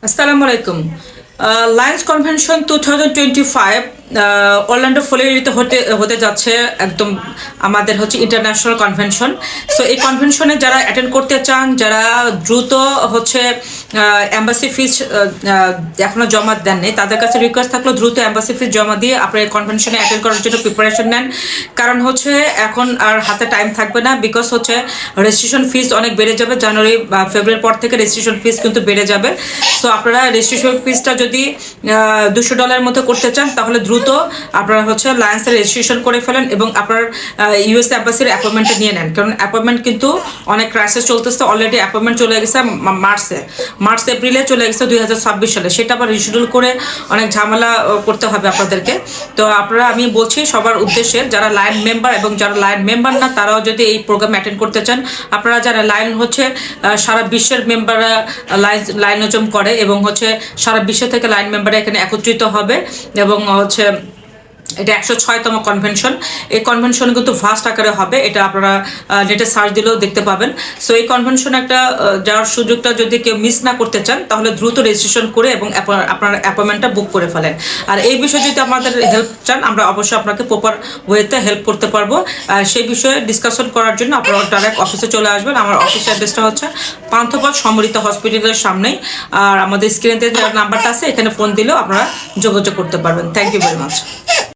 আসসালামু আলাইকুম। Lions convention 2025 Orlando ফ্লোরিডাতে হতে যাচ্ছে। একদম আমাদের হচ্ছে ইন্টারন্যাশনাল কনভেনশন। সো এই কনভেনশনে যারা অ্যাটেন্ড করতে চান, যারা দ্রুত হচ্ছে অ্যাম্বাসি ফিস এখনও জমা দেননি, তাদের কাছে রিকোয়েস্ট থাকলো দ্রুত অ্যাম্বাসি ফিস জমা দিয়ে আপনার কনভেনশনে অ্যাটেন্ড করার জন্য প্রিপারেশন নেন। কারণ হচ্ছে এখন আর হাতে টাইম থাকবে না, বিকজ হচ্ছে রেজিস্ট্রেশন ফিস অনেক বেড়ে যাবে। জানুয়ারি বা ফেব্রুয়ারির পর থেকে রেজিস্ট্রেশন ফিস কিন্তু বেড়ে যাবে। সো আপনারা রেজিস্ট্রেশন ফিসটা যদি $200 মতো করতে চান, তাহলে দ্রুত আপনারা হচ্ছে লায়ন্সের রেজিস্ট্রেশন করে ফেলেন এবং আপনার ইউএস অ্যাম্বাসির অ্যাপয়েন্টমেন্টটা নিয়ে নেন। কারণ অ্যাপয়েন্টমেন্ট কিন্তু অনেক ক্রাইসিস চলতেছে। অলরেডি অ্যাপয়েন্টমেন্ট চলে গেছে মার্চ এপ্রিলে চলে গেছে 2026 সালে। সেটা আবার রিশিডিউল করে অনেক ঝামেলা করতে হবে আপনাদেরকে। তো আপনারা, আমি বলছি সবার উদ্দেশ্যে, যারা লায়ন মেম্বার এবং যারা লায়ন মেম্বার না, তারাও যদি এই প্রোগ্রাম অ্যাটেন্ড করতে চান, আপনারা যারা লায়ন হচ্ছে সারা বিশ্বের মেম্বাররা লায়নিজম করে এবং হচ্ছে সারা বিশ্ব থেকে লায়ন মেম্বাররা এখানে একত্রিত হবে এবং হচ্ছে এটা 106তম কনভেনশন। এই কনভেনশন কিন্তু ভাস্ট আকারে হবে, এটা আপনারা নেটে সার্চ দিলেও দেখতে পাবেন। সো এই কনভেনশন একটা যাওয়ার সুযোগটা যদি কেউ মিস না করতে চান, তাহলে দ্রুত রেজিস্ট্রেশন করে এবং আপনার অ্যাপয়েন্টমেন্টটা বুক করে ফেলেন। আর এই বিষয়ে যদি আমাদের হেল্প চান, আমরা অবশ্যই আপনাকে প্রপার ওয়েতে হেল্প করতে পারবো। সেই বিষয়ে ডিসকাশন করার জন্য আপনারা ডাইরেক্ট অফিসে চলে আসবেন। আমার অফিস অ্যাড্রেসটা হচ্ছে পান্থপথ সমৃদ্ধ হসপিটালের সামনেই। আর আমাদের স্ক্রিনে যে নাম্বারটা আছে, এখানে ফোন দিলেও আপনারা যোগাযোগ করতে পারবেন। Thank you very much.